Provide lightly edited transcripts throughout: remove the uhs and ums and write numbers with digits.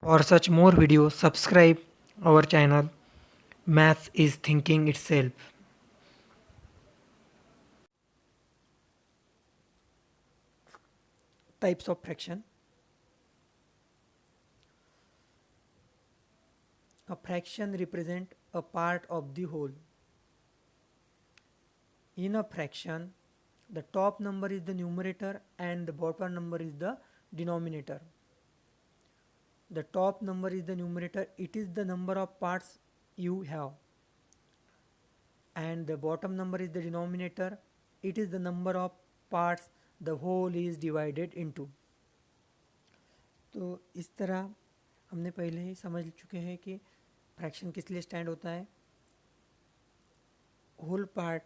For such more videos, subscribe our channel. Maths is thinking itself. Types of fraction. A fraction represent a part of the whole. In a fraction, the top number is the numerator and the bottom number is the denominator. The top number is the numerator, it is the number of parts you have. And the bottom number is the denominator, it is the number of parts the whole is divided into. तो इस तरह हमने पहले ही समझ चुके हैं कि fraction किस लिए स्टैंड होता है। होल पार्ट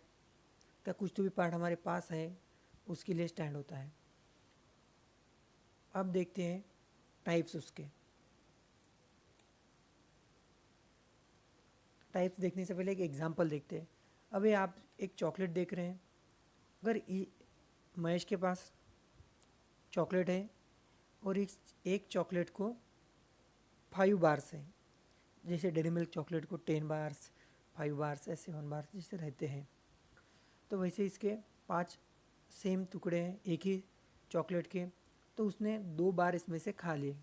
का कुछ तो भी पार्ट हमारे पास है उसके लिए स्टैंड होता है। अब देखते हैं टाइप्स उसके। टाइप्स देखने से पहले एक एग्जांपल देखते हैं। अभी आप एक चॉकलेट देख रहे हैं, अगर महेश के पास चॉकलेट है और इस एक चॉकलेट को 5 बार्स है, जैसे डेयरी मिल्क चॉकलेट को 10 बार्स, 5 बार्स या 7 बार्स जैसे रहते हैं, तो वैसे इसके 5 सेम टुकड़े हैं एक ही चॉकलेट के, तो उसने 2 बार इसमें से खा लिए।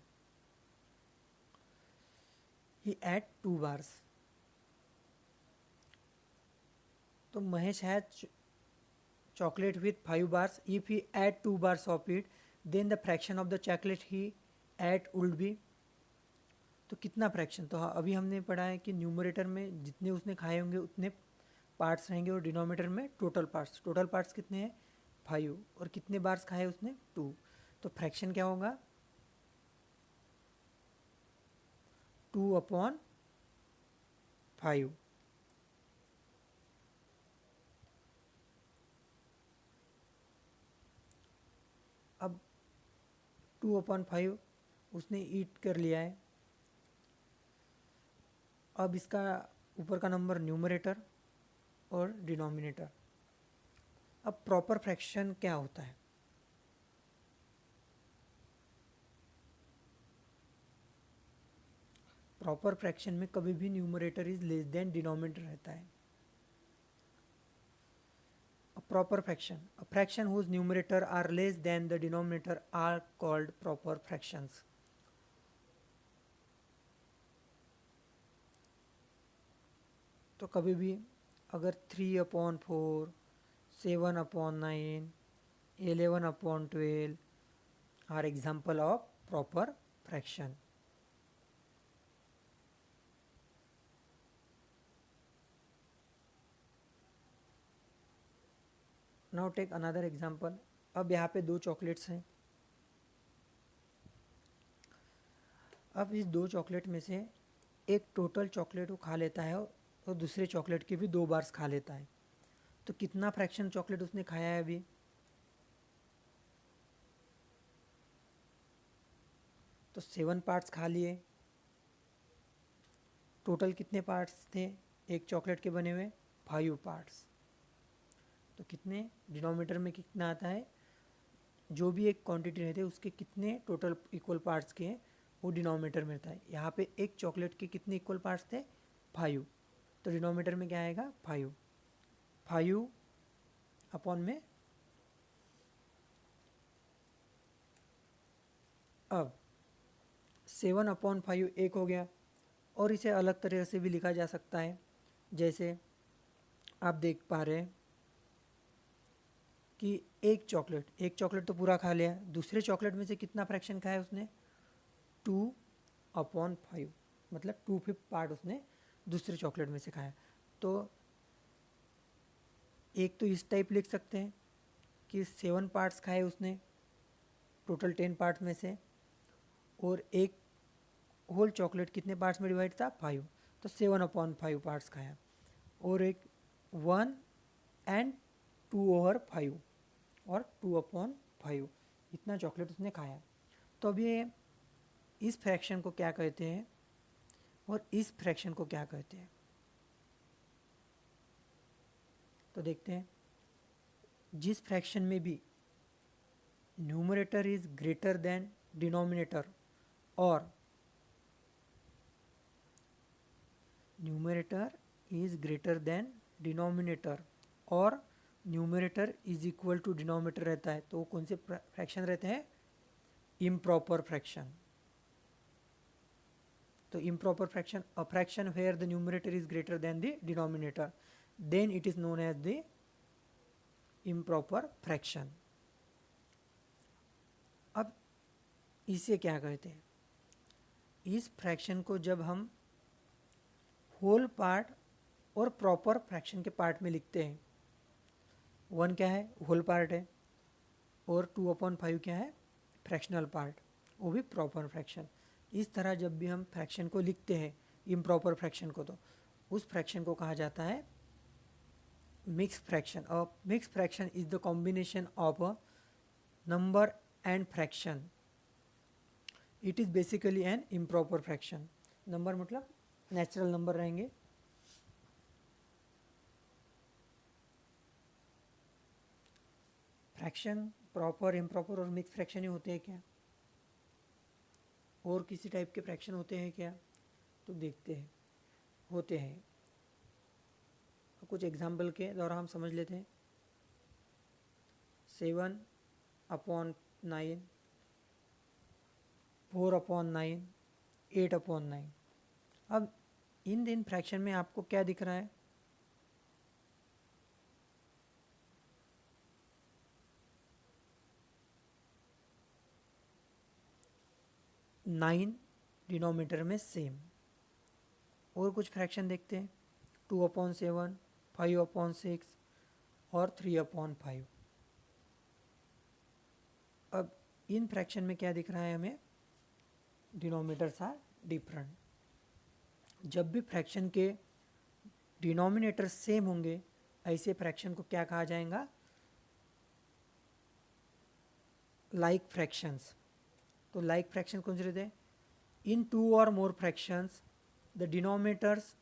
ही एट 2 बार्स। तो Mahesh has chocolate with 5 bars. If he add 2 bars of it, then the fraction of the chocolate he add would be, तो कितना फ्रैक्शन। तो हाँ, अभी हमने पढ़ा है कि न्यूमरेटर में जितने उसने खाए होंगे उतने पार्ट्स रहेंगे और डिनोमिनेटर में टोटल पार्ट्स कितने हैं 5, और कितने बार्स खाए उसने 2, तो फ्रैक्शन क्या होगा 2/5। अब 2/5 उसने ईट कर लिया है। अब इसका ऊपर का नंबर न्यूमरेटर और डिनोमिनेटर। अब प्रॉपर फ्रैक्शन क्या होता है। प्रॉपर फ्रैक्शन में कभी भी numerator is less than denominator रहता है। Proper fraction, a fraction whose numerator are less than the denominator are called proper fractions. तो कभी भी अगर 3/4, 7/9, 11/12 are example of proper fraction. Now take another example. अब यहाँ पे 2 चॉकलेट्स हैं। अब इस 2 चॉकलेट में से एक टोटल चॉकलेट वो खा लेता है और दूसरे चॉकलेट के भी 2 बार्स खा लेता है, तो कितना फ्रैक्शन चॉकलेट उसने खाया है अभी। तो 7 पार्ट्स खा लिए। टोटल कितने पार्ट्स थे एक चॉकलेट के बने हुए 5 पार्ट्स। तो कितने डिनोमिनेटर में कितना आता है, जो भी एक क्वांटिटी रहती है उसके कितने टोटल इक्वल पार्ट्स के हैं वो डिनोमिनेटर में रहता है। यहाँ पे एक चॉकलेट के कितने इक्वल पार्ट्स थे 5, तो डिनोमिनेटर में क्या आएगा 5 अपॉन में। अब 7/5 एक हो गया, और इसे अलग तरह से भी लिखा जा सकता है, जैसे आप देख पा रहे हैं कि एक चॉकलेट तो पूरा खा लिया, दूसरे चॉकलेट में से कितना फ्रैक्शन खाया उसने 2/5, मतलब 2/5 पार्ट उसने दूसरे चॉकलेट में से खाया। तो एक तो इस टाइप लिख सकते हैं कि 7 पार्ट्स खाए उसने टोटल 10 पार्ट्स में से, और एक होल चॉकलेट कितने पार्ट्स में डिवाइड था 5, तो 7/5 पार्ट्स खाया, और एक 1 एंड 2/5 और 2/5 इतना चॉकलेट उसने खाया। तो अब ये इस फ्रैक्शन को क्या कहते हैं और इस फ्रैक्शन को क्या कहते हैं, तो देखते हैं। जिस फ्रैक्शन में भी numerator is greater than denominator और numerator is greater than denominator और numerator is equal to denominator रहता है, तो कौन से फ्रैक्शन रहते हैं? Improper fraction. तो improper fraction, a fraction where the numerator is greater than the denominator, then it is known as the improper fraction. अब इसे क्या कहते हैं? इस फ्रैक्शन को जब हम होल पार्ट और प्रॉपर फ्रैक्शन के पार्ट में लिखते हैं, 1 क्या है? होल पार्ट है, और 2/5 क्या है? फ्रैक्शनल पार्ट, वो भी प्रॉपर फ्रैक्शन. इस तरह जब भी हम फ्रैक्शन को लिखते हैं, इम्प्रॉपर फ्रैक्शन को, तो उस फ्रैक्शन को कहा जाता है mix fraction. A mix fraction is the combination of a number and fraction. It is basically an improper fraction. Number मतलब नेचुरल नंबर रहेंगे, फ्रैक्शन प्रॉपर, इम्प्रॉपर और मिक्स फ्रैक्शन ही होते हैं क्या? और किसी टाइप के फ्रैक्शन होते हैं क्या? तो देखते हैं, होते हैं. कुछ एग्जाम्पल के द्वारा हम समझ लेते हैं. 7/9, 4/9, 8/9. अब इन फ्रैक्शन में आपको क्या दिख रहा है? 9 डिनोमीटर में सेम. और कुछ फ्रैक्शन देखते हैं. 2/7, 5/6 और 3/5. अब इन फ्रैक्शन में क्या दिख रहा है हमें? Denominators are different. जब भी फ्रैक्शन के डिनोमिनेटर सेम होंगे, ऐसे फ्रैक्शन को क्या कहा जाएगा? Like fractions. तो लाइक फ्रैक्शन कौन से रहते हैं? इन 2 और मोर फ्रैक्शंस द डिनोमिनेटर्स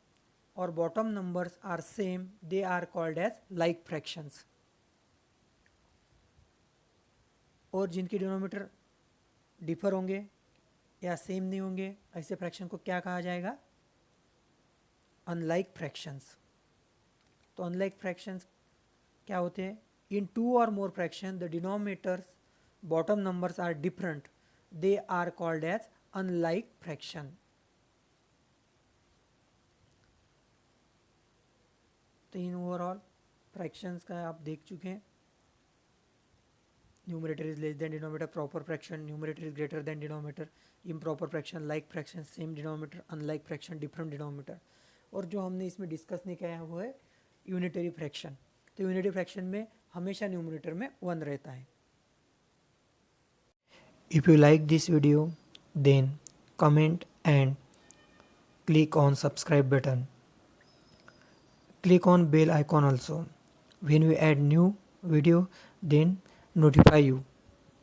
और bottom numbers are same, they are called as like fractions. और जिनके डिनोमिनेटर डिफर होंगे या सेम नहीं होंगे, ऐसे फ्रैक्शन को क्या कहा जाएगा? Unlike fractions. तो अनलाइक फ्रैक्शंस क्या होते हैं? इन 2 और more fraction the denominators bottom numbers are different, they are called as unlike fraction. तो इन ओवरऑल फ्रैक्शंस का आप देख चुके हैं. Numerator is less than denominator, proper fraction, numerator is greater than denominator, improper fraction, like fraction, same denominator, unlike fraction, different denominator. और जो हमने इसमें डिस्कस नहीं किया है वो है यूनिटरी फ्रैक्शन. तो यूनिटरी फ्रैक्शन में हमेशा न्यूमरेटर में 1 रहता है. If you like this video then comment and click on subscribe button. Click on bell icon also. When we add new video, then notify you.